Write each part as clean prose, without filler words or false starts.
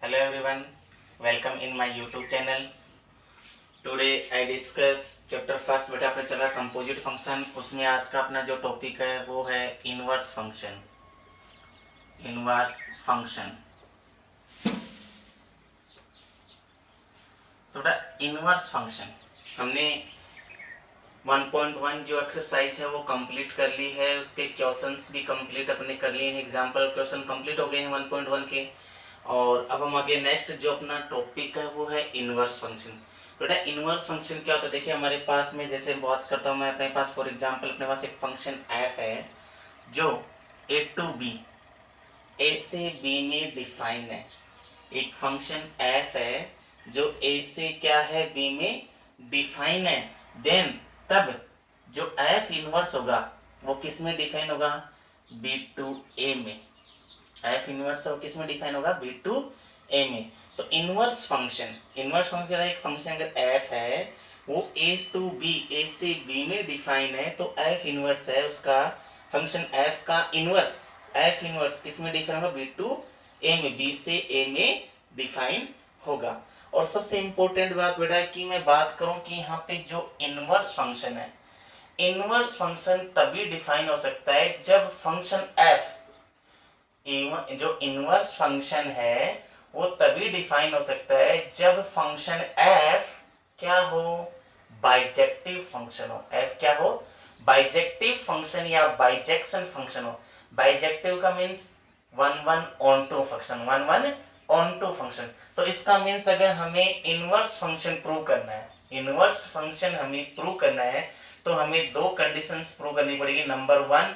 Hello everyone, welcome in my YouTube channel. Today I discuss chapter first बेटा अपने चला composite function. उसमें आज का अपना जो टॉपिक है वो है इनवर्स फंक्शन। इनवर्स फंक्शन तो बेटा इनवर्स फंक्शन हमने 1.1 जो एक्सरसाइज है वो कंप्लीट कर ली है। उसके क्वेश्चंस भी कंप्लीट अपने कर लिए हैं, एग्जाम्पल क्वेश्चन कंप्लीट हो गए हैं 1.1 के। और अब हम आगे नेक्स्ट जो अपना टॉपिक है वो है इनवर्स फंक्शन। बेटा इनवर्स फंक्शन क्या होता है, देखिए हमारे पास में जैसे बात करता हूँ मैं अपने पास, फॉर एग्जांपल अपने पास एक फंक्शन एफ है जो ए टू बी, ए से बी में डिफाइन है। एक फंक्शन एफ है जो ए से क्या है बी में डिफाइन है। देन तब जो एफ इनवर्स होगा वो किस में डिफाइन होगा, बी टू ए में। एफ इनवर्स किस में डिफाइन होगा, बी टू ए में। तो इनवर्स फंक्शन क्या है, एक फंक्शन अगर एफ है वो ए टू बी, ए से बी में डिफाइन है, तो एफ इनवर्स है उसका फंक्शन एफ का इनवर्स, एफ इनवर्स किस में डिफाइन होगा, बी टू ए में, बी से ए में डिफाइन होगा। और सबसे इंपॉर्टेंट बात बेटा कि मैं बात करूं कि यहाँ पे जो इनवर्स फंक्शन है, इनवर्स फंक्शन तभी डिफाइन हो सकता है जब फंक्शन एफ, जो इनवर्स फंक्शन है वो तभी डिफाइन हो सकता है जब फंक्शन एफ क्या हो, बाइजेक्टिव फंक्शन हो। एफ क्या हो, बाइजेक्टिव फंक्शन या बाइजेक्शन फंक्शन हो। बाइजेक्टिव का means one one onto function, one one onto function. तो इसका मीन्स अगर हमें इनवर्स फंक्शन प्रूव करना है, इनवर्स फंक्शन हमें प्रूव करना है तो हमें दो कंडीशंस प्रूव करनी पड़ेगी। नंबर वन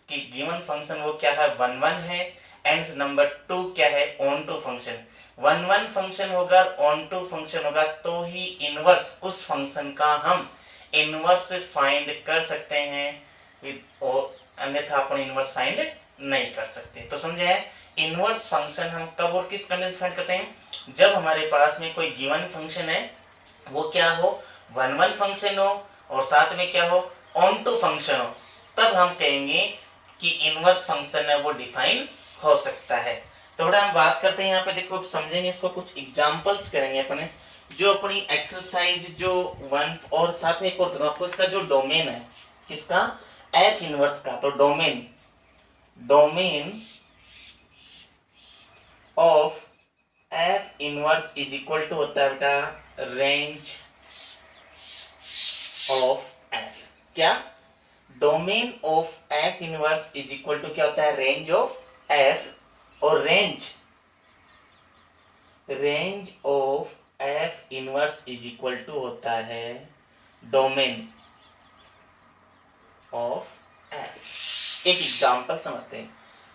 कि गिवन फंक्शन वो क्या है, वन वन है, एंड नंबर टू क्या है, onto function. One one function होगा, ऑन टू फंक्शन होगा तो ही इनवर्स उस फंक्शन का हम इनवर्स फाइंड कर सकते हैं, और अन्यथा अपन इनवर्स फाइंड नहीं कर सकते। तो समझे है, इनवर्स फंक्शन हम कब और किस कंडीशन फाइंड करते हैं, जब हमारे पास में कोई गिवन फंक्शन है वो क्या हो, वन वन फंक्शन हो और साथ में क्या हो, ऑन टू फंक्शन हो, तब हम कहेंगे कि इनवर्स फंक्शन है वो डिफाइन हो सकता है। तो बड़ा हम बात करते हैं यहाँ पे, देखो समझेंगे इसको, कुछ एग्जांपल्स करेंगे अपने जो अपनी एक्सरसाइज जो वन, और साथ में एक और तो आपको इसका जो डोमेन है किसका, एफ इनवर्स का। तो domain, domain of f inverse is equal to होता है बेटा रेंज ऑफ एफ। क्या, domain of f inverse is equal to क्या होता है, रेंज ऑफ एफ। और range of f inverse is equal to होता है डोमेन ऑफ एफ। एक एग्जांपल समझते हैं।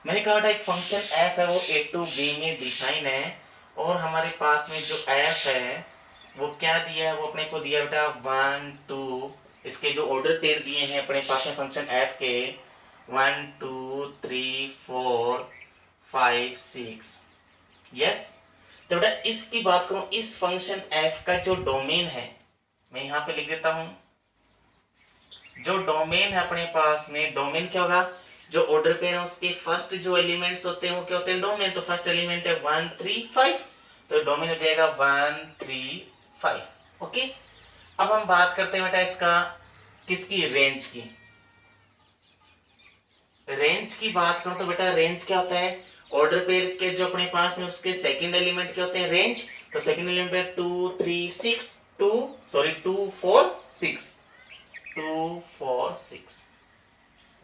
मैंने कहा था एक फंक्शन एफ है वो ए टू बी में डिफाइन है, और हमारे पास में जो एफ है वो क्या दिया है, वो अपने को दिया बेटा वन टू, इसके जो ऑर्डर पेयर दिए हैं अपने पास में फंक्शन एफ के, 1 2 3 4 5 6। यस, तो बेटा इसकी बात करूं, इस फंक्शन एफ का जो डोमेन है मैं यहां पे लिख देता हूं। जो डोमेन है अपने पास में, डोमेन क्या होगा, जो ऑर्डर पेयर है उसके फर्स्ट जो एलिमेंट्स होते हैं वो क्या होते हैं, डोमेन। तो फर्स्ट एलिमेंट है 1 3 5, तो डोमेन हो जाएगा 1 3 5। ओके, अब हम बात करते हैं बेटा इसका किसकी, रेंज की। रेंज की बात करूं तो बेटा रेंज क्या होता है, ऑर्डर पेयर के जो अपने पास में उसके सेकंड एलिमेंट क्या होते हैं, रेंज। तो सेकंड एलिमेंट है 2 3 6, 2 4 6, 2 4 6।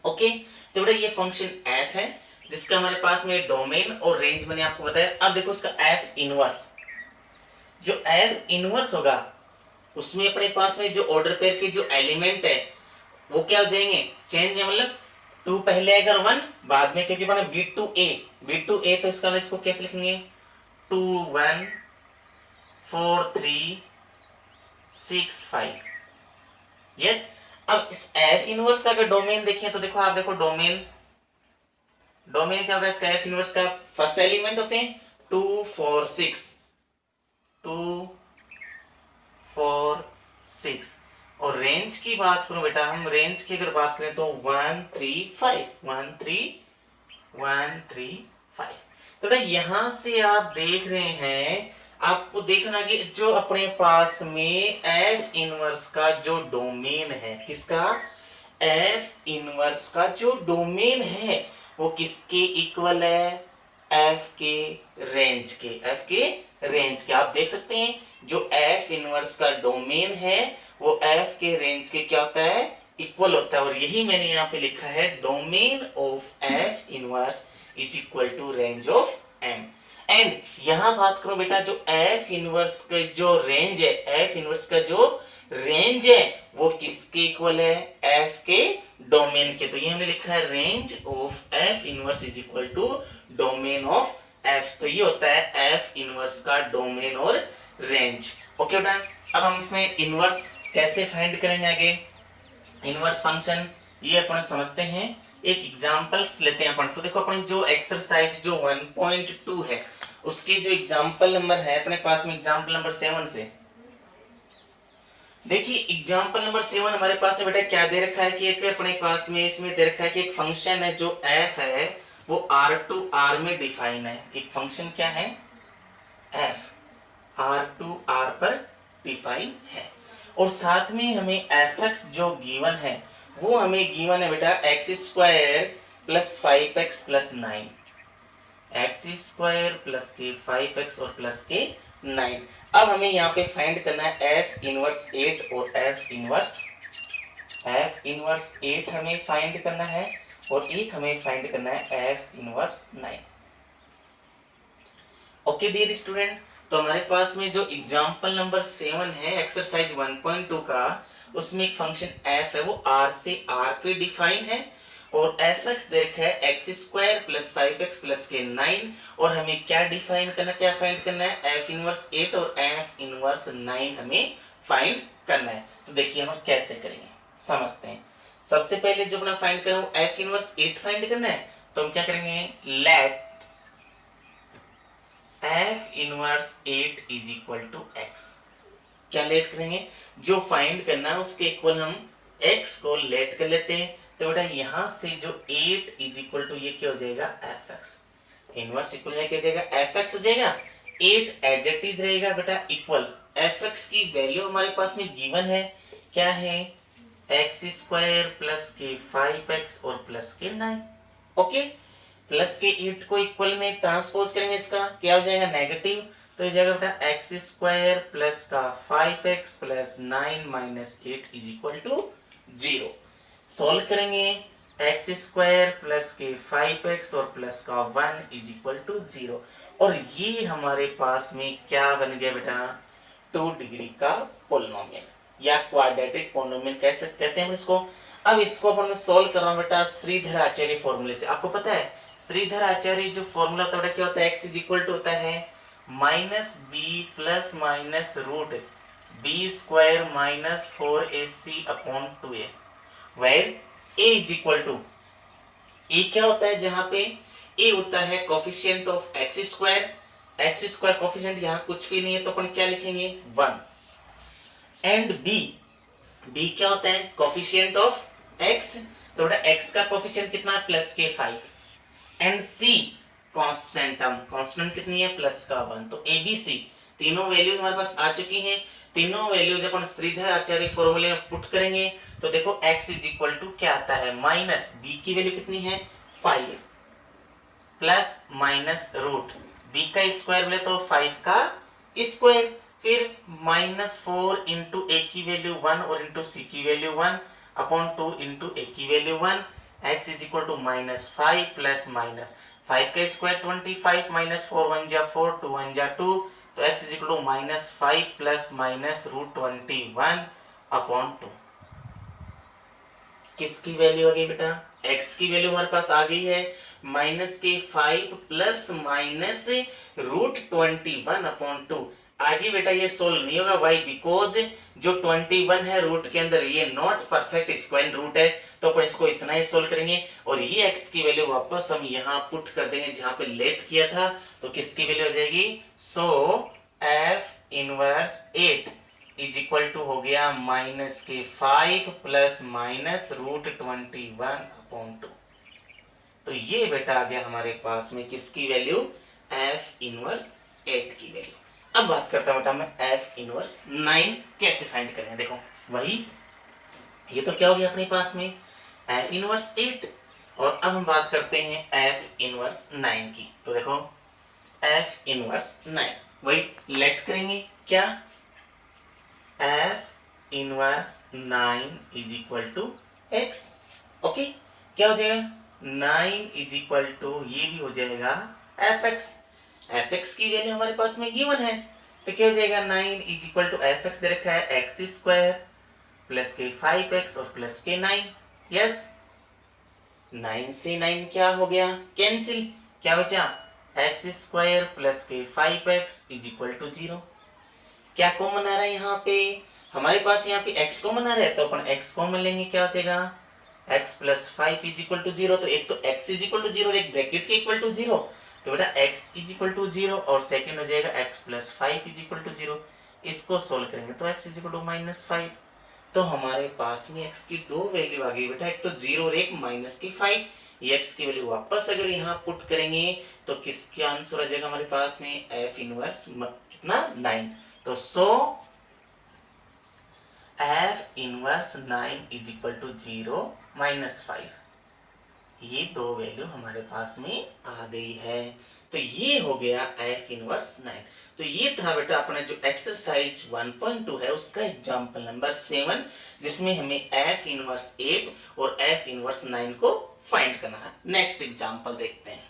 ओके, तो बेटा ये फंक्शन एफ है जिसका हमारे पास में डोमेन और रेंज मैंने आपको बताया। अब देखो इसका एफ इनवर्स, जो एफ इनवर्स होगा उसमें अपने पास में जो ऑर्डर पेयर के जो एलिमेंट है वो क्या हो जाएंगे, चेंज है, मतलब टू पहले अगर वन बाद में, क्योंकि बना B to A, B to A, तो इसका इसको कैसे लिखेंगे, 2 1 4 3 6 5। यस, अब इस एफ इनवर्स का अगर डोमेन देखें तो देखो, आप देखो डोमेन, डोमेन क्या होगा इसका, एफ इनवर्स का फर्स्ट एलिमेंट होते हैं 2 4 6, 2 4 6। और रेंज की बात करूं बेटा, हम रेंज की अगर बात करें तो 1 3 5, 1 3 5। तो बेटा यहाँ से आप देख रहे हैं, आपको देखना कि जो अपने पास में एफ इनवर्स का जो डोमेन है, किसका, एफ इनवर्स का जो डोमेन है वो किसके इक्वल है, एफ के रेंज के, एफ के रेंज के। आप देख सकते हैं जो एफ इनवर्स का डोमेन है वो एफ के रेंज के क्या होता है, इक्वल होता है। और यही मैंने यहाँ पे लिखा है, domain of f inverse is equal to range of m. And यहां बात करो बेटा, जो एफ इनवर्स का जो रेंज है, एफ इनवर्स का जो रेंज है वो किसके इक्वल है, एफ के डोमेन के। तो ये हमने लिखा है range of f inverse is equal to domain of f. तो ये होता है एफ इनवर्स का डोमेन और रेंज। ओके बेटा, अब हम इसमें इनवर्स कैसे फाइंड करेंगे आगे, इनवर्स फंक्शन ये अपन समझते हैं। एक एग्जांपल्स लेते हैं अपन। तो देखो अपन जो एक्सरसाइज जो 1.2 है उसके जो एग्जांपल नंबर है अपने पास में, एग्जांपल नंबर 7 से देखिए। एग्जांपल नंबर 7 हमारे पास में बेटा क्या दे रखा है कि एक अपने पास में इसमें दे रखा है कि एक फंक्शन है जो f है वो r टू r में डिफाइन है। एक फंक्शन क्या है, f r टू r पर डिफाइन है। और साथ में हमें fx जो गिवन है वो हमें गिवन है बेटा x square plus 5x plus 9, x square plus के 5x और प्लस के 9। अब हमें यहाँ पे फाइंड करना है f इनवर्स 8 और f इनवर्स 8 हमें फाइंड करना है और एक हमें फाइंड करना है f inverse 9। Okay dear student, तो हमारे पास में जो एग्जांपल नंबर 7 है एक्सरसाइज 1.2 का, उसमें एक फंक्शन f है वो r से r पे डिफाइन है और fx दे रखा है x square plus 5x plus के 9। और हमें क्या डिफाइन करना, क्या फाइंड करना है, f इनवर्स 8 और f इनवर्स 9 हमें फाइंड करना है। तो देखिए हम कैसे करेंगे, समझते हैं। सबसे पहले जो अपना फाइंड करें वो f इनवर्स 8 फाइंड करना है। तो हम क्या करेंगे, let f inverse 8 is equal to x। क्या लेट करेंगे, जो फाइंड करना है उसके इक्वल हम x को लेट कर लेते हैं। तो बेटा यहां से जो 8 इज इक्वल टू ये क्या हो जाएगा, fx इनवर्स इक्वल क्या हो जाएगा, fx हो जाएगा। 8 एज इट इज रहेगा बेटा इक्वल, fx की वैल्यू हमारे पास में गिवन है, क्या है, एक्स स्क्वायर प्लस के 5x और प्लस के 9। ओके, प्लस के 8 को इक्वल में ट्रांसपोज करेंगे, इसका क्या हो जाएगा, नेगेटिव। तो ये जाएगा बेटा एक्स स्क्वायर प्लस का 5x plus 9 minus 8 is equal to 0। Solve करेंगे, एक्स स्क्वायर प्लस के 5x और प्लस का 1 इज इक्वल टू 0। और ये हमारे पास में क्या बन गया बेटा, 2 डिग्री का पोलिनोमियल या क्वाड्रेटिक पोलिनोमियल कहते हैं इसको। अब इसको अपन सोल्व कर रहा हूं बेटा श्रीधर आचार्य फॉर्मूले से। आपको पता है श्रीधर आचार्य जो फॉर्मूला होता है क्या होता है, एक्स इज इक्वल टू होता है minus B plus minus root B square minus 4ac upon 2a, where a is equal to, A क्या होता है, जहां पे a होता है coefficient of X square coefficient यहाँ कुछ भी नहीं है तो अपन क्या लिखेंगे 1। एंड b क्या होता है, कोफिशिएंट ऑफ x, तो बेटा x का कोफिशिएंट कितना है, प्लस के 5। And c constant term, constant कितनी है, प्लस का 1। तो ABC तीनों वैल्यू हमारे पास आ चुकी हैं। तीनों वैल्यू जब अपन श्रीधर आचार्य फॉर्मूले में पुट करेंगे तो देखो x इज इक्वल टू क्या आता है, माइनस b की वैल्यू कितनी है 5 प्लस माइनस रूट b का स्क्वायर बोले तो 5 का स्क्वायर, फिर माइनस 4 इंटू a की वैल्यू 1 और इंटू c की वैल्यू 1 अपॉन 2 इंटू a की value 1। x is equal to minus 5 plus minus 5 का स्क्वायर 25 माइनस 4 1 जा 4 2 1 जा 2, तो x is equal to minus 5 plus minus root 21 upon 2। किसकी वैल्यू आ गई बेटा, x की वैल्यू हमारे पास आ गई है माइनस के 5 प्लस माइनस रूट 21 अपॉन 2। आगे बेटा ये सोल्व नहीं होगा, वाई, बिकॉज जो 21 है रूट के अंदर ये नॉट परफेक्ट स्क्वायर रूट है, तो अपन इसको इतना ही सोल्व करेंगे और ये x की वैल्यू वापस हम यहाँ पुट कर देंगे जहां पे लेट किया था। तो किसकी वैल्यू आ जाएगी, so f inverse 8 is equal to हो गया माइनस के 5 प्लस माइनस रूट 21 अपॉन 2। तो ये बेटा आ गया हमारे पास में किसकी वैल्यू, एफ इनवर्स 8 की वैल्यू। अब बात करता हूं बेटा मैं एफ इनवर्स 9 कैसे फाइंड करेंगे। देखो वही, ये तो क्या हो गया अपने पास में एफ इनवर्स 8, और अब हम बात करते हैं एफ इनवर्स 9 की। तो देखो एफ इनवर्स 9 वही लेट करेंगे क्या, f inverse 9 is equal to x. Okay, क्या हो जाएगा 9 इज इक्वल टू, ये भी हो जाएगा एफ एक्स। एफ एक्स की वैल्यू हमारे पास में गिवन है, तो क्या हो जाएगा 9 is equal to F X दे रखा है एक्स स्क्वायर प्लस के 5x और प्लस के 9। यस, 9 से 9 क्या हो गया कैंसिल, क्या बचा एक्स स्क्वायर प्लस के 5x इज इक्वल टू 0। क्या कॉमन आ रहा है यहाँ पे, हमारे पास यहाँ पे x कॉमन आ रहा है, तो अपन x कॉमन लेंगे, क्या हो जाएगा x plus 5 is equal to 0। तो एक तो x इज इक्वल टू 0 और एक ब्रैकेट के इक्वल टू 0, तो बेटा x इज इक्वल टू 0 और सेकंड हो जाएगा x plus 5 is equal to 0। इसको सोल्व करेंगे तो x इज इक्वल टू -5। तो हमारे पास में x की दो वैल्यू आ गई बेटा, एक तो 0 और एक -5। ये x की वैल्यू वापस अगर यहाँ पुट करेंगे तो किसके आंसर आ जाएगा हमारे पास में f इनवर्स कितना 9। तो so f inverse 9 is equal to 0 -5, ये दो वैल्यू हमारे पास में आ गई है। तो ये हो गया f इनवर्स 9। तो ये था बेटा अपना जो एक्सरसाइज 1.2 है उसका एग्जांपल नंबर 7, जिसमें हमें f इनवर्स 8 और f इनवर्स 9 को फाइंड करना है। नेक्स्ट एग्जांपल देखते हैं।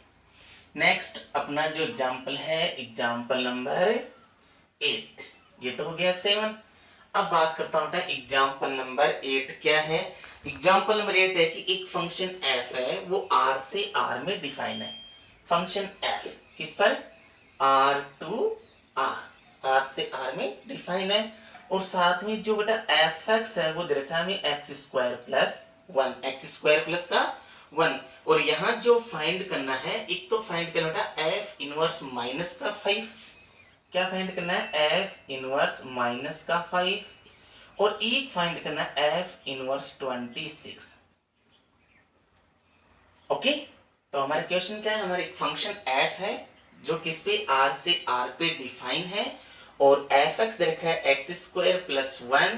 नेक्स्ट अपना जो एग्जांपल है एग्जांपल नंबर 8, ये तो हो गया 7। अब बात करता हूं एग्जांपल नंबर 8 क्या है। एग्जांपल नंबर 8 है कि एक फंक्शन f है, वो r से r में डिफाइन है। फंक्शन f किस पर, r टू r से r में डिफाइन है, और साथ में जो बेटा fx है वो दे रखा है हमें x square plus 1, x square plus का 1। और यहाँ जो फाइंड करना है, एक तो फाइंड करना बेटा f इनवर्स माइनस का 5, क्या फाइंड करना है f इनवर्स माइनस का 5, और एक फाइंड करना है f इनवर्स 26। ओके, तो हमारा क्वेश्चन क्या है, हमारे एक फंक्शन f है जो किस पे r से r पे डिफाइन है, और fx दे रखा है x square plus 1,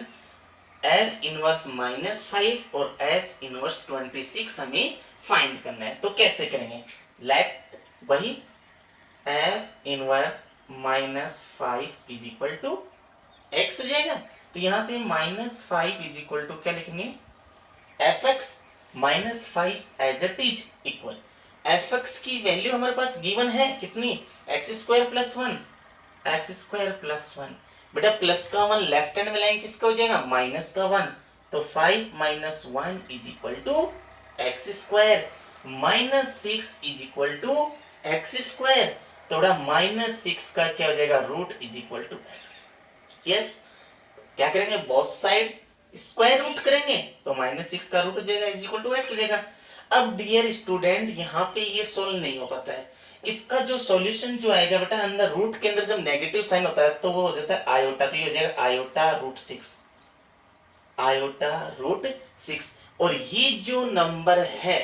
f inverse -5 और f इनवर्स 26 हमें फाइंड करना है। तो कैसे करेंगे, लेट वही f inverse -5 is equal to x हो जाएगा। तो यहां से -5 इज इक्वल टू क्या लिखेंगे, fx -5 as it is equal, fx की वैल्यू हमारे पास गिवन है कितनी, x square plus 1, x square plus 1। बेटा प्लस का 1 लेफ्ट हैंड में लाएंगे किसका हो जाएगा माइनस का 1, तो 5 minus 1 is equal to x square, -6 is equal to x square, तो बेटा -6 का क्या हो जाएगा root is equal to x। Yes, क्या करेंगे बोथ साइड स्क्वायर रूट करेंगे, तो -6 का रूट हो जाएगा इज इक्वल टू x हो जाएगा। अब डियर स्टूडेंट यहाँ पे ये सोल्व नहीं हो पाता है, इसका जो सॉल्यूशन जो आएगा बेटा अंदर रूट के अंदर जब नेगेटिव साइन होता है तो वो हो जाता है आयोटा, तो ये हो जाएगा आयोटा रूट 6, आयोटा रूट 6। और ये जो नंबर है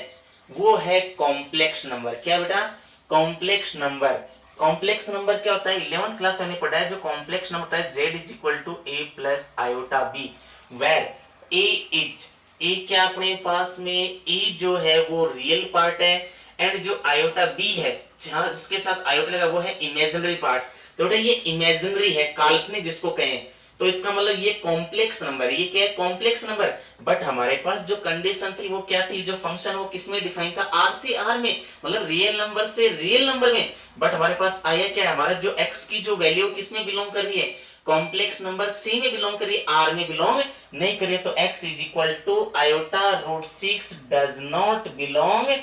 वो है कॉम्प्लेक्स नंबर। क्या बेटा, कॉम्प्लेक्स नंबर। कॉम्प्लेक्स नंबर क्या होता है, 11th क्लास में पढ़ा है, जो कॉम्प्लेक्स नंबर होता है z is equal to a plus iota b, where a is, a क्या अपने पास में a जो है वो रियल पार्ट है, एंड जो आयोटा b है जहां जिसके साथ आयोटा लगा वो है इमेजिनरी पार्ट। तो बेटा ये इमेजिनरी है, काल्पनिक जिसको कहें, तो इसका मतलब ये कॉम्प्लेक्स नंबर, ये क्या है कॉम्प्लेक्स नंबर। बट हमारे पास जो कंडीशन थी वो क्या थी, जो फंक्शन वो किसमें डिफाइन था, r से r में, मतलब रियल नंबर से रियल नंबर में। बट हमारे पास आया क्या, हमारा जो x की जो वैल्यू किसमें बिलोंग कर रही है, कॉम्प्लेक्स नंबर c में बिलोंग कर रही है, r में बिलोंग नहीं कर रही है। तो x is equal to iota root 6 does not belong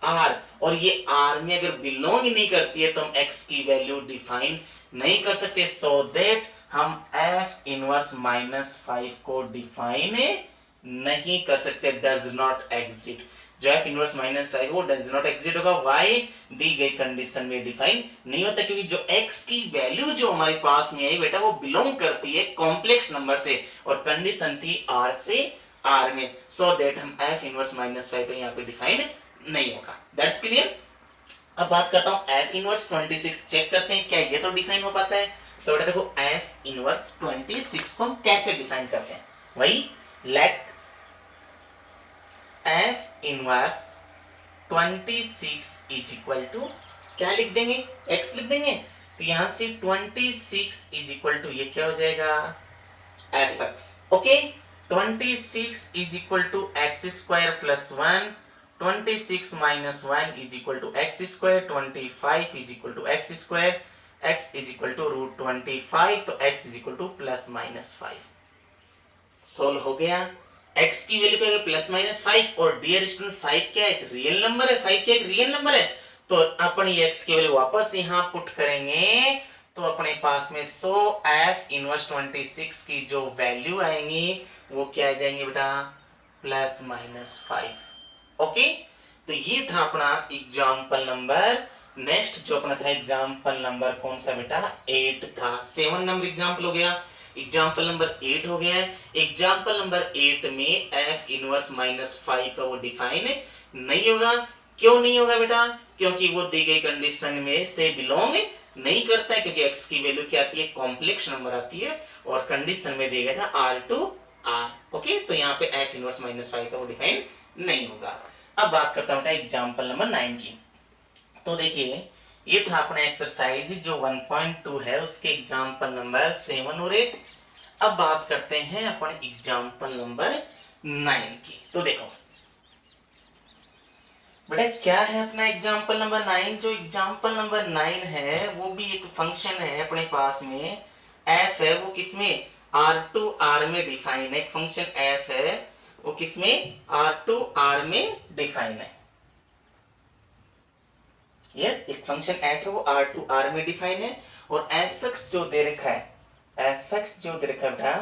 r, और ये r में अगर बिलोंग ही नहीं करती है तो हम x की वैल्यू डिफाइन नहीं कर सकते। सो दैट हम f इनवर्स -5 को डिफाइन नहीं कर सकते, डज नॉट एग्जिस्ट। जो f इनवर्स -5 वो डज नॉट एग्जिस्ट होगा, वाई दी गई कंडीशन में डिफाइन नहीं होता, क्योंकि जो x की वैल्यू जो हमारे पास में है बेटा वो बिलोंग करती है कॉम्प्लेक्स नंबर से, और कंडीशन थी r से r में। सो दैट हम f इनवर्स -5 यहाँ पे डिफाइन नहीं होगा। That's clear. अब बात करता हूं एफ इनवर्स 26, चेक करते हैं क्या ये तो डिफाइन हो पाता है। तो बेटा देखो एफ इनवर्स 26 को हम कैसे डिफाइन करते हैं, वही let f inverse 26 is equal to क्या लिख देंगे, x लिख देंगे। तो यहां से 26 इज इक्वल टू ये क्या हो जाएगा f x. Okay 26 is equal to x square plus 1, 26 minus 1 is equal to x square, 25 is equal to x square, x is equal to root 25, तो x is equal to plus minus 5। Solve हो गया। x की value क्या है plus minus 5, और dear student 5 क्या है एक रियल नंबर है, 5 क्या एक रियल नंबर है। तो अपन ये x की वैल्यू वापस यहां पुट करेंगे तो अपने पास में 100 f इनवर्स 26 की जो वैल्यू आएंगी वो क्या आ जाएंगे बेटा प्लस माइनस 5। ओके तो ये था अपना एग्जाम्पल नंबर। नेक्स्ट जो अपना था एग्जाम्पल नंबर कौन सा बेटा 8 था। 7 नंबर एग्जाम्पल हो गया, एग्जाम्पल नंबर 8 हो गया। एग्जाम्पल नंबर 8 में f इनवर्स माइनस 5 का वो डिफाइन नहीं होगा। क्यों नहीं होगा बेटा, क्योंकि वो दी गई कंडीशन में से बिलोंग नहीं करता है, क्योंकि x की वैल्यू क्या आती है कॉम्प्लेक्स नंबर आती है, और कंडीशन में दिया गया था r टू r। ओके तो यहाँ पे f इनवर्स माइनस 5 का वो डिफाइन नहीं होगा। अब बात करता हूँ एग्जाम्पल नंबर 9 की। तो देखिए ये था अपना एक्सरसाइज जो 1.2 है उसके एग्जाम्पल नंबर 7 और 8। अब बात करते हैं अपन एग्जाम्पल नंबर 9 की। तो देखो बेटा क्या है अपना एग्जाम्पल नंबर 9। जो एग्जाम्पल नंबर 9 है वो भी एक फंक्शन है अपने पास में, f है वो किसमें r टू r में डिफाइन है। एक फंक्शन f है वो किसमें r टू r में डिफाइन है। यस एक फंक्शन f है वो r टू r में डिफाइन है, और fx जो दे रखा है fx जो दे रखा है बेटा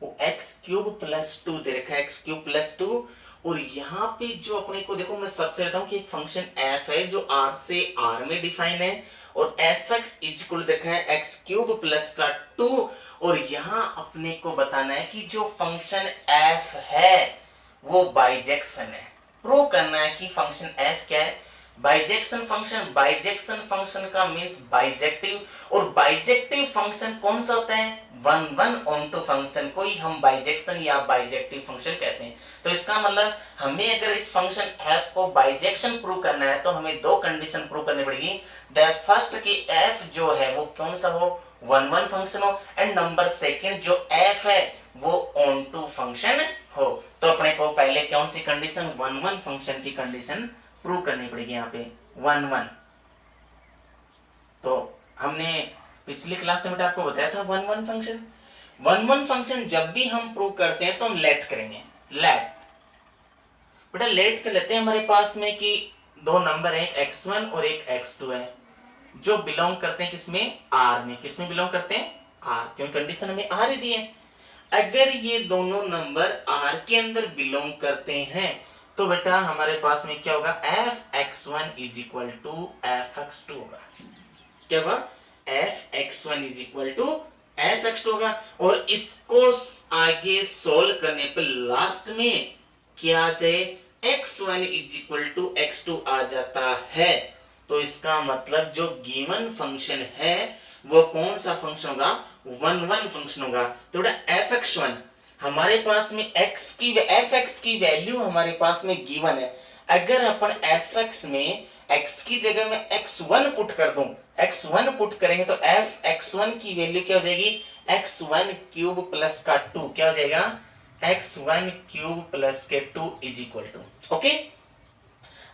वो x क्यूब प्लस 2 दे रखा है, x क्यूब प्लस 2। और यहाँ पे जो अपने को देखो मैं सर्च से लेता हूँ कि एक फंक्शन f है जो r से r में डिफाइन है, और fx इज इक्वल देखा है x क्यूब प्लस का 2। और यहाँ अपने को बताना है कि जो फंक्शन f है वो बाइजेक्शन है। प्रूव करना है कि फंक्शन f क्या है बाइजेक्शन फंक्शन। बाइजेक्शन फंक्शन का मींस बाइजेक्टिव, और बाइजेक्टिव फंक्शन कौन सा होता है 1 ऑन टू फंक्शन को ही हम बाइजेक्शन या बाइजेक्टिव फंक्शन कहते हैं। तो इसका मतलब हमें अगर इस फंक्शन f को बाइजेक्शन प्रूव करना है तो हमें दो कंडीशन प्रूव करनी पड़ेगी। द फर्स्ट कि f जो है वो कौन सा हो 1 फंक्शन हो, एंड नंबर सेकंड जो f है वो ऑन टू फंक्शन हो। तो अपने को पहले कौन सी कंडीशन 1 फंक्शन की कंडीशन प्रूव करनी पड़ेगी यहाँ पे 1 तो हमने पिछली क्लास में आपको बताया था 1 फंक्शन। 1 फंक्शन जब भी हम प्रूव करते हैं तो हम लेट करेंगे। लेट बेटा लेट कर लेते हैं हमारे पास में कि दो नंबर है x1 और एक x2 है जो बिलोंग करते हैं किसमें r में। किसमें बिलोंग करते हैं r, क्योंकि कंडीशन हमें r ही दी है। अगर ये दोनों नंबर r के अंदर बिलोंग करते हैं तो बेटा हमारे पास में क्या होगा f(x1) is equal to f(x2) होगा। क्या होगा f(x1) is equal to f(x2) होगा। और इसको आगे सोल्व करने पर लास्ट में क्या आ जाए x1 is equal to x2 आ जाता है। तो इसका मतलब जो गिवन फंक्शन है वो कौन सा फंक्शन होगा 1 फंक्शन होगा। तो बेटा f(x1) हमारे पास में fx की वैल्यू हमारे पास में गिवन है। अगर अपन fx में x की जगह में x1 पुट कर दूं, x1 पुट करेंगे तो fx1 की वैल्यू क्या हो जाएगी x1 क्यूब प्लस का 2। क्या हो जाएगा x1 क्यूब प्लस के 2 इज इक्वल टू। ओके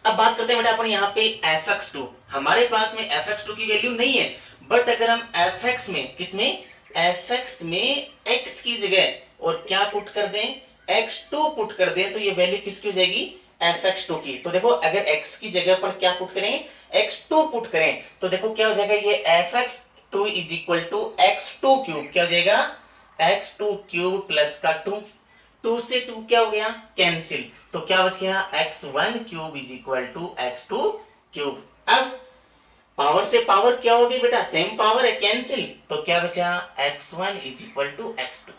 अब बात करते हैं बेटा अपन यहाँ पे fx2। हमारे पास में fx2 की वैल्यू नहीं है, बट अगर हम fx में किसमें fx में x की जगह और क्या पुट कर दें x2 पुट कर दें तो ये वैल्यू किसकी हो जाएगी fx2 की। तो देखो अगर x की जगह पर क्या पुट करें x2 पुट करें तो देखो क्या हो जाएगा ये fx2 is equal to x2 cube. क्या हो जाएगा x2 क्यूब प्लस का 2, 2 से 2 क्या हो गया कैंसिल, तो क्या बच गया x1 cube is equal to x2 cube. अब पावर से पावर क्या होगी बेटा सेम पावर है कैंसिल, तो क्या बचा x1 is equal to x2।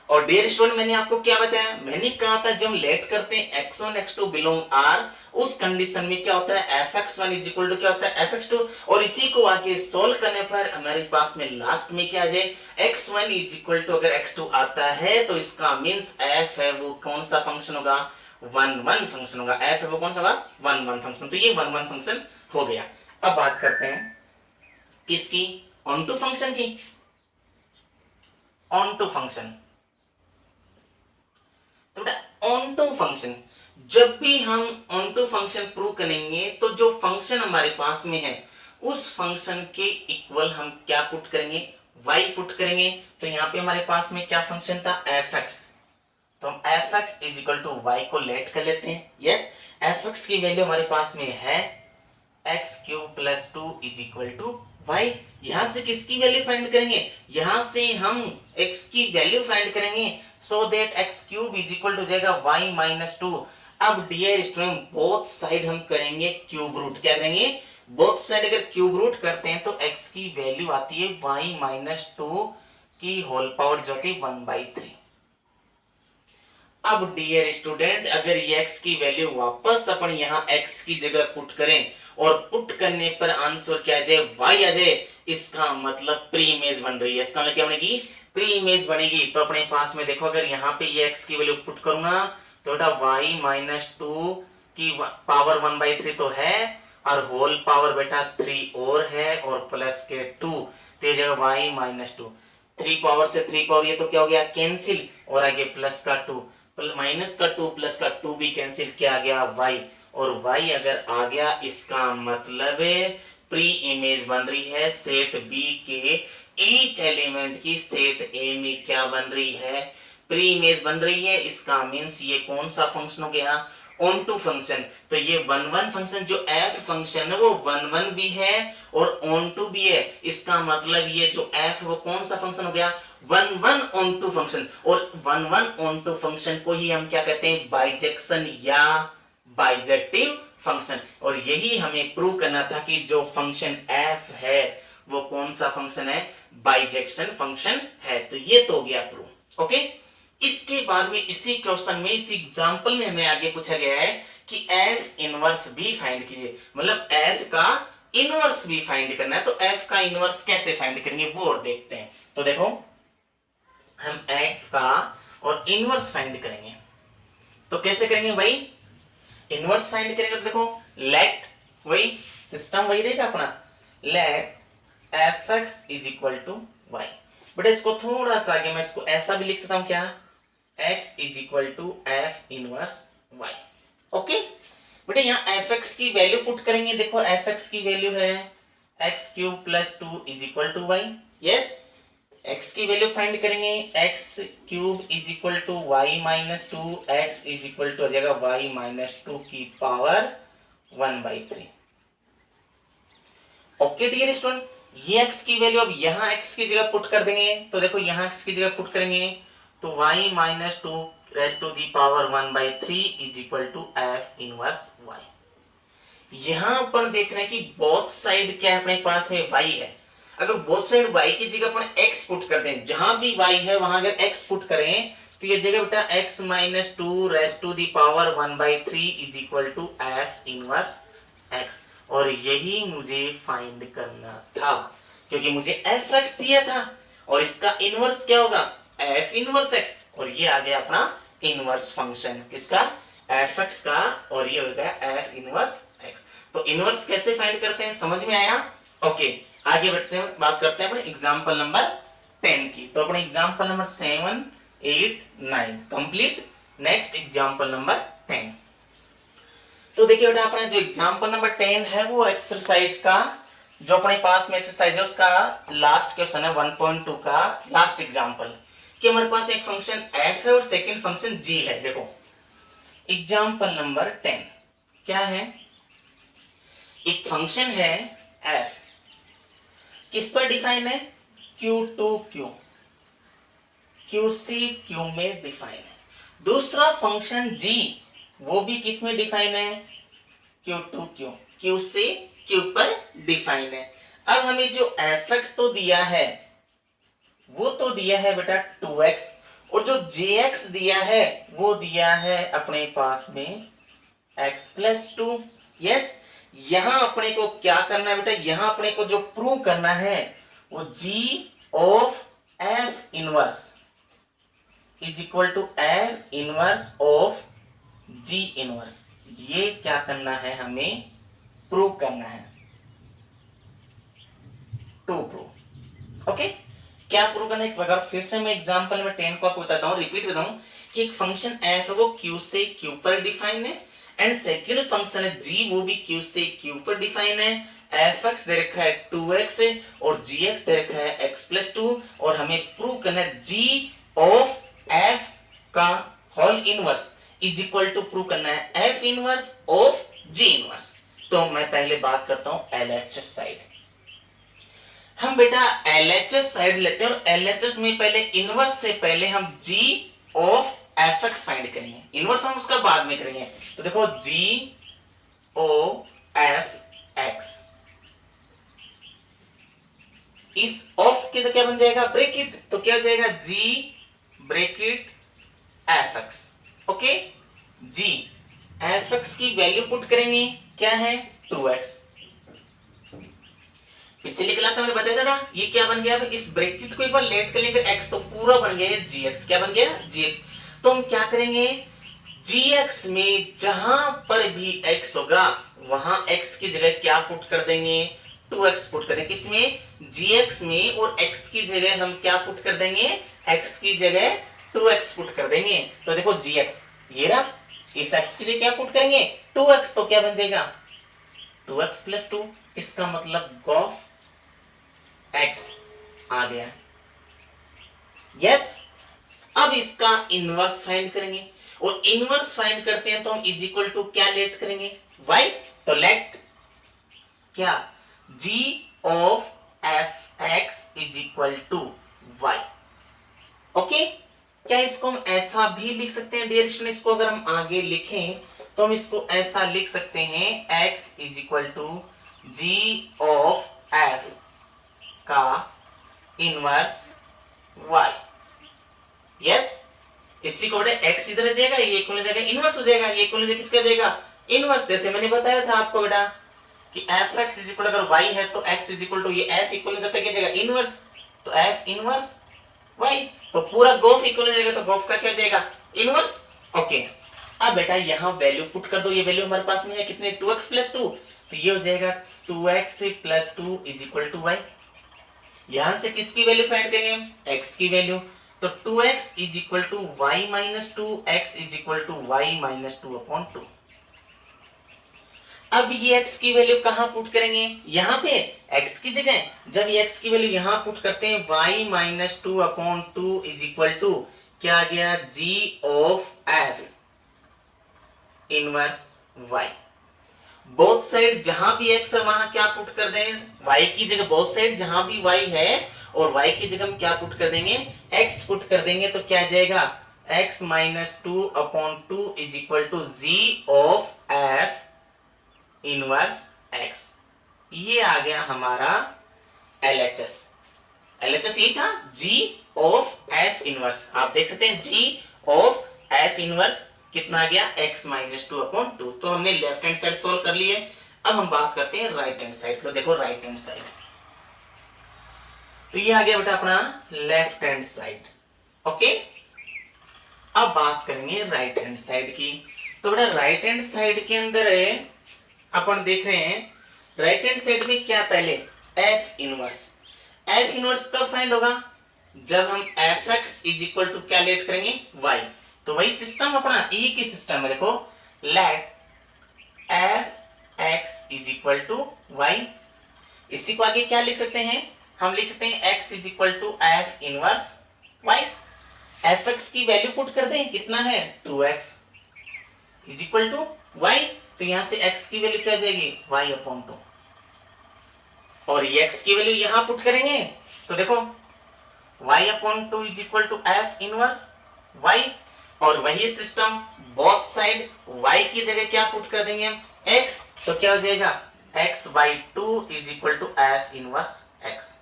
और डियर स्टूडेंट मैंने आपको क्या बताया, मैंने कहा था जब लेट करते हैं x1 x2 बिलोंग r, उस कंडीशन में क्या होता है fx1 इज इक्वल टू क्या होता है fx2, और इसी को आगे सोल्व करने पर हमारे पास में लास्ट में क्या आ जाए x1 इज इक्वल टू, अगर x2 आता है तो इसका मींस f है वो कौन सा फंक्शन होगा, 1 1 फंक्शन होगा, f है वो कौन सा होगा 1 1 फंक्शन। तो ये 1 1 फंक्शन हो गया। अब बात करते हैं किसकी, ऑन टू फंक्शन की। ऑन टू फंक्शन, तो बेटा ऑन टू फंक्शन, जब भी हम ऑन टू फंक्शन प्रूव करेंगे तो जो फंक्शन हमारे पास में है उस फंक्शन के इक्वल हम क्या पुट करेंगे, y पुट करेंगे। तो यहां पे हमारे पास में क्या फंक्शन था fx, तो हम fx is equal to y को लेट कर लेते हैं। यस, fx की वैल्यू हमारे पास में है x cube plus 2 is equal to y. यहां से किसकी वैल्यू फाइंड करेंगे, यहां से हम x की वैल्यू फाइंड करेंगे, so that x cube is equal to जाएगा y माइनस 2। अब डियर स्टूडेंट बोथ साइड हम करेंगे क्यूब रूट, क्या करेंगे बोथ साइड अगर क्यूब रूट करते हैं तो x की वैल्यू आती है y माइनस 2 की होल पावर जो होती है 1/3। अब डियर स्टूडेंट अगर ये x की वैल्यू वापस अपन यहाँ x की जगह पुट करें और पुट करने पर आंसर क्या आ जाए y आ जाए, इसका मतलब प्री इमेज बन रही है। इसका मतलब क्या बनेगी, प्री इमेज बनेगी। तो अपने पास में देखो अगर यहाँ पे ये x की वैल्यू पुट करूंगा तो बेटा y माइनस 2 की पावर 1/3 तो है, और होल पावर बेटा 3 और है, और प्लस के 2, तो ये जगह y माइनस 2, 3 पावर से 3 पावर ये तो क्या हो गया कैंसिल, और आगे प्लस का 2, माइनस का 2 प्लस का 2 भी कैंसिल, क्या आ गया y, और y अगर आ गया इसका मतलब प्री इमेज बन रही है सेट B के ईच एलिमेंट की सेट A में क्या बन रही है, प्री इमेज बन रही है। इसका मींस ये कौन सा फंक्शन हो गया, ऑन टू फंक्शन। तो ये 1 1 फंक्शन जो f फंक्शन है वो 1 1 भी है और ऑन टू भी है। इसका मतलब ये जो f है वो कौन सा फंक्शन हो गया, 1 1 ऑन टू फंक्शन। और 1 1 ऑन टू फंक्शन को ही हम क्या कहते हैं, बाइजेक्शन या बाइजेक्टिव फंक्शन। और यही हमें प्रूव करना था कि जो फंक्शन f है वो कौन सा फंक्शन है, बाइजेक्शन फंक्शन है। तो ये तो हो गया प्रूव। ओके, इसके बाद में इसी क्वेश्चन में इसी एग्जांपल में हमें आगे पूछा गया है कि f इनवर्स भी फाइंड कीजिए, मतलब f का इनवर्स भी फाइंड करना है। तो f का इनवर्स कैसे फाइंड करेंगे वो और देखते हैं। तो देखो हम f का और इनवर्स फाइंड करेंगे, तो कैसे करेंगे भाई, इनवर्स फाइंड करेंगे तो देखो लेट, वही सिस्टम वही रहेगा अपना, let fx is equal to y. बेटा इसको थोड़ा सा आगे मैं इसको ऐसा भी लिख सकता हूं क्या, x is equal to f inverse y। Okay बेटा यहाँ fx की वैल्यू पुट करेंगे, देखो fx की वैल्यू है x cube plus 2 is equal to Y. Yes, x की वैल्यू फाइंड करेंगे, X cube is equal to Y minus 2, X is equal to आ जाएगा वाई माइनस 2 की पावर 1/3। ओके डियर स्टूडेंट, ये x की वैल्यू अब यहाँ x की जगह पुट कर देंगे। तो देखो यहाँ x की जगह पुट करेंगे तो y minus 2 raise to the power 1/3 is equal to f inverse y। यहां पर देख रहे हैं कि बोथ साइड क्या है अपने पास में y है। अगर बोथ साइड y की जगह अपन x पुट कर दें, जहां भी y है वहां अगर x पुट करें तो ये जगह बेटा x minus 2 raise to the power 1/3 is equal to f inverse x। और यही मुझे फाइंड करना था क्योंकि मुझे fx दिया था और इसका इनवर्स क्या होगा f इनवर्स x, और ये आ गया अपना इनवर्स फंक्शन किसका, fx का, और ये हो गया f इनवर्स x। तो इनवर्स कैसे फाइंड करते हैं समझ में आया। ओके आगे बढ़ते हैं, बात करते हैं अपने एग्जांपल नंबर 10 की। तो अपने example number 7 8 9 complete. Next example number 10। तो देखिए बेटा अपना जो एग्जांपल नंबर 10 है वो एक्सरसाइज का जो अपने पास में एक्सरसाइज है उसका लास्ट क्वेश्चन है 1.2 का लास्ट एग्जांपल, कि हमारे पास एक फंक्शन f है और सेकंड फंक्शन g है। देखो एग्जांपल नंबर 10 क्या है, एक फंक्शन है f, किस पर डिफाइन है, q टू q, q से q में डिफाइन है। दूसरा फंक्शन g वो भी किस में डिफाइन है, q टू q, q से q पर डिफाइन है। अब हमें जो fx तो दिया है वो तो दिया है बेटा 2x, और जो jx दिया है वो दिया है अपने पास में x+2। यस, यहां अपने को क्या करना है बेटा, यहां अपने को जो प्रूव करना है वो g of f inverse is equal to f inverse of g inverse. ये क्या करना है, हमें प्रूव करना है, टू प्रूव। ओके, क्या प्रूव करना है, एक बार फिर से मैं एग्जांपल में 10 को आपको बताता हूं, रिपीट करता हूं कि एक फंक्शन f है वो q से q पर डिफाइन है, एंड सेकंड फंक्शन है g, वो भी q से q पर डिफाइन है। fx दे रखा है 2x और gx दे रखा है x+2, और हमें प्रूव करना है g ऑफ f का whole inverse is equal to, prove करना है f inverse of g inverse. तो मैं पहले बात करता हूं LHS साइड। हम बेटा LHS साइड लेते हैं और LHS में पहले इनवर्स से पहले हम g ऑफ fx फाइंड करेंगे, इनवर्स हम उसका बाद में करेंगे। तो देखो g ओ fx, इस ऑफ के क्या बन जाएगा, ब्रैकेट, तो क्या हो जाएगा g bracket fx। Okay, g fx की वैल्यू पुट करेंगे, क्या है 2x। पिछली क्लास में मैंने बताया था ना, ये क्या बन गया, इस ब्रैकेट को एक बार लेट कर लेंगे x, तो पूरा बन गया gx। क्या बन गया gx। तो हम क्या करेंगे, gx में जहां पर भी x होगा वहां x की जगह क्या पुट कर देंगे, 2x पुट कर देंगे। किसमें, gx में, और x की जगह हम क्या पुट कर देंगे, x की जगह 2x पुट कर देंगे। तो देखो gx ये रहा, इस x की जगह क्या पुट करेंगे 2x, तो क्या बन जाएगा 2x+2। इसका मतलब गॉफ x आ गया। यस, अब इसका इनवर्स फाइंड करेंगे, और इनवर्स फाइंड करते हैं तो हम इज इक्वल टू क्या लेट करेंगे, y। तो लेट क्या, g of fx is equal to y। Okay, क्या इसको हम ऐसा भी लिख सकते हैं डियर स्टूडेंट, इसको अगर हम आगे लिखें तो हम इसको ऐसा लिख सकते हैं, x is equal to g of f का इनवर्स y। यस, इसी को बेटा x इधर आ जाएगा, ये इक्वल हो जाएगा इनवर्स हो जाएगा, ये इक्वल हो जाएगा किसका जाएगा, इनवर्स। जैसे मैंने बताया था आपको बेटा कि fx इज इक्वल, अगर y है तो x इज इक्वल टू ये f इक्वल हो सकता है क्या जाएगा इनवर्स, तो f इनवर्स y, तो पूरा गोफ इक्वल हो जाएगा, तो गोफ का क्या हो जाएगा इनवर्स। ओके, अब बेटा यहां वैल्यू पुट कर दो, ये वैल्यू हमारे पास में है कितने 2x+2, तो ये हो जाएगा 2x+2 is equal to y। यहां से किसकी वैल्यू फाइंड करेंगे, x की वैल्यू, तो 2x is equal to y minus 2, x is equal to y minus 2/2। अब ये x की वैल्यू कहां पुट करेंगे, यहां पे x की जगह, जब ये x की वैल्यू यहां पुट करते हैं y minus 2/2 is equal to क्या आ गया, g of f inverse y। Both side जहां भी x है वहां क्या पुट कर दें, y की जगह, बोथ साइड जहां भी y है और y की जगह हम क्या पुट कर देंगे, x पुट कर देंगे, तो क्या आ जाएगा x minus 2/2 is equal to g of f inverse x। ये आ गया हमारा LHS। LHS यही था, g ऑफ f इनवर्स। आप देख सकते हैं g ऑफ f इनवर्स कितना आ गया, x माइनस 2/2। तो हमने लेफ्ट हैंड साइड सोल्व कर ली है। अब हम बात करते हैं राइट हैंड साइड। तो देखो राइट हैंड साइड, तो ये आ गया बेटा अपना लेफ्ट हैंड साइड। ओके, अब बात करेंगे राइट हैंड साइड की। तो बेटा राइट हैंड साइड के अंदर अपन देख रहे हैं, राइट हैंड साइड में क्या, पहले f इनवर्स। f इनवर्स कब फाइंड होगा, जब हम fx इज इक्वल टू क्या लेट करेंगे y। तो वही सिस्टम अपना e की सिस्टम में, देखो let fx is equal to y। इसी को आगे क्या लिख सकते हैं, हम लिख सकते हैं x is equal to f inverse y। fx की वैल्यू पुट कर दें, कितना है 2x is equal to y। तो यहां से x की वैल्यू क्या जाएगी y/2, और ये x की वैल्यू यहां पुट करेंगे तो देखो y/2 is equal to f inverse y। और वही सिस्टम बोथ साइड y की जगह क्या पुट कर देंगे हम x, तो क्या हो जाएगा x/2 is equal to f inverse x।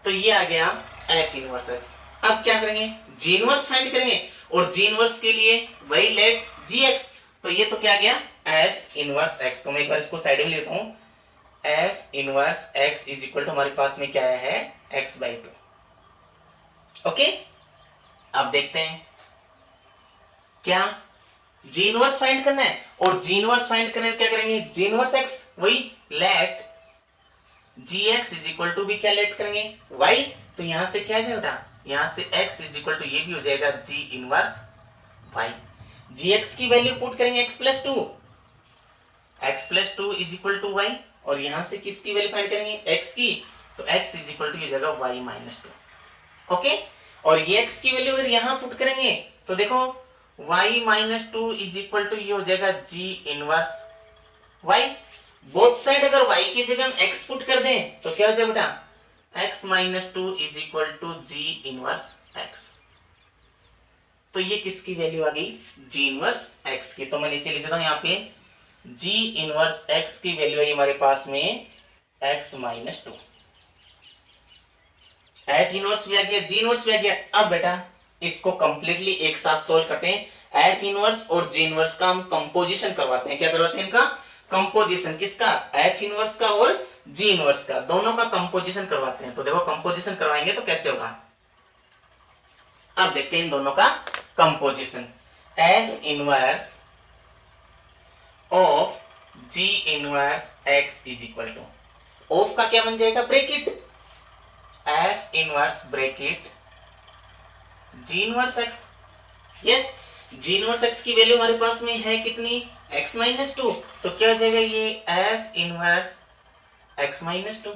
तो ये आ गया f इनवर्स x। अब क्या करेंगे, जी इनवर्स फाइंड करेंगे, और जी इनवर्स के लिए वही लेट जी एक्स, तो ये तो क्या गया एफ इनवर्स एक्स। तो मैं एक बार इसको साइड में लेता हूं, f inverse x is equal to हमारे पास में क्या है एक्स बाई टू। ओके, अब देखते हैं क्या जी इनवर्स फाइंड करना है, और जी इनवर्स फाइंड करने क्या करेंगे, जी इनवर्स एक्स वही let g x is equal to भी क्या लेट करेंगे वाई, तो यहां से क्या जाएगा, यहां से x इज इक्वल टू ये भी हो जाएगा g inverse y। G x की वैल्यू पुट करेंगे x plus two is equal to y, और यहां से किसकी वैल्यू फाइंड करेंगे x की, तो x इज इक्वल टू ये जाएगा y माइनस टू। ओके, और ये x की वैल्यू अगर यहां पुट करेंगे तो देखो y minus two is equal to ये हो जाएगा g inverse y। Both side अगर y की जगह हम x पुट कर दें तो क्या हो जाएगा बेटा, x minus two is equal to g inverse x। तो ये किसकी वैल्यू आ गई, जी इनवर्स x की। तो मैं नीचे लिख देता हूं यहाँ पे जी इनवर्स x की वैल्यू है हमारे पास में x minus to. F inverse भी आ गया, जी इनवर्स भी आ गया। अब बेटा इसको कंप्लीटली एक साथ सोल्व करते हैं। एफ इनवर्स और जी इनवर्स का हम कंपोजिशन करवाते हैं। क्या करवाते हैं, इनका कंपोजिशन, किसका, एफ इनवर्स का और जी इनवर्स का, दोनों का कंपोजिशन करवाते हैं। तो देखो कंपोजिशन करवाएंगे तो कैसे होगा, अब देखते हैं इन दोनों का composition. F inverse of g inverse x is equal to, of का क्या बन जाएगा bracket, f inverse bracket g inverse x. Yes, g inverse x की वैल्यू हमारे पास में है कितनी, x माइनस टू, तो क्या हो जाएगा ये F inverse x minus to.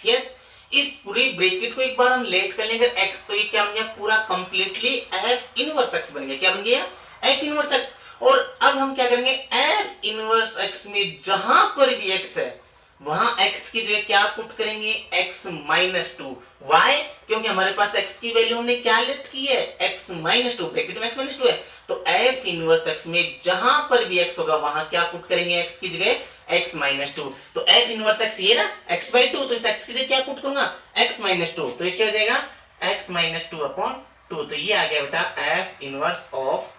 Yes, इस पूरी ब्रैकेट को एक बार हम लेट कर लेंगे x, तो ये क्या बन गया पूरा कंप्लीटली एफ इनवर्स x बन गया। क्या बन गया, एफ इनवर्स x। और अब हम क्या करेंगे, एफ इनवर्स x में जहां पर भी x है वहां x की जगह क्या पुट करेंगे, x माइनस टू। वाई, क्योंकि हमारे पास x की वैल्यू हमने क्या लेट की है, x माइनस टू, ब्रैकेट में x माइनस टू है। तो f इनवर्स x में जहां पर भी x होगा वहां क्या पुट करेंगे, x की जगह x माइनस टू। तो f इनवर्स x ये ना x बाई टू, तो इस x की जगह क्या पुट करूंगा, x माइनस टू, तो ये क्या हो जाएगा x minus two upon two. तो ये आ गया बेटा f inverse of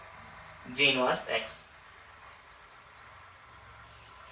g inverse x।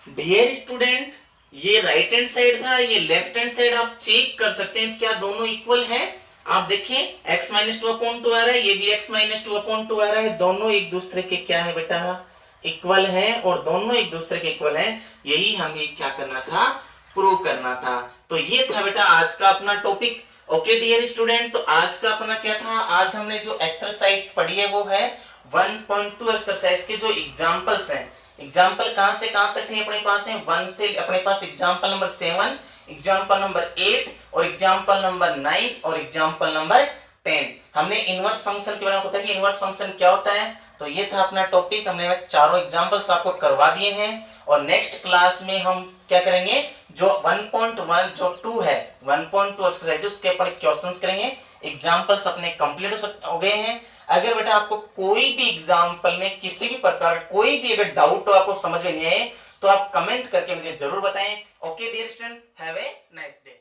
Dear student, ये राइट हैंड साइड था, ये लेफ्ट हैंड साइड आप चेक कर सकते हैं क्या दोनों इक्वल है। आप देखिए x minus two upon two आ रहा है, ये भी x minus two upon two आ रहा है, दोनों एक दूसरे के क्या है बेटा इक्वल है, और दोनों एक दूसरे के इक्वल है। यही हमें क्या करना था, प्रूव करना था। तो ये था बेटा आज का अपना टॉपिक। ओके डियर स्टूडेंट, तो आज का अपना क्या था, आज हमने जो एक्सरसाइज पढ़ी है वो है 1.2 एक्सरसाइज के जो एग्जांपल्स हैं। एग्जाम्पल कहां से कहां तक थे अपने पास है, 1 से अपने पास एग्जाम्पल नंबर 7, एग्जाम्पल नंबर 8 और एग्जाम्पल नंबर 9 और एग्जाम्पल नंबर 10। हमने इनवर्स फंक्शन के बारे में बताया कि इनवर्स फंक्शन क्या होता है। तो ये था अपना टॉपिक, हमने चारों एग्जाम्पल्स आपको करवा दिए हैं। और नेक्स्ट क्लास में हम क्या करेंगे, जो 1.1 जो 2 है 1.2 एक्सरसाइज उसके ऊपर क्वेश्चंस करेंगे। एग्जाम्पल्स अपने कंप्लीट हो गए हैं। अगर बेटा आपको कोई भी एग्जाम्पल में किसी भी प्रकार कोई भी अगर डाउट हो, आपको समझ में नहीं आए, तो आप कमेंट करके मुझे जरूर बताएं। Okay dear student, have a nice day.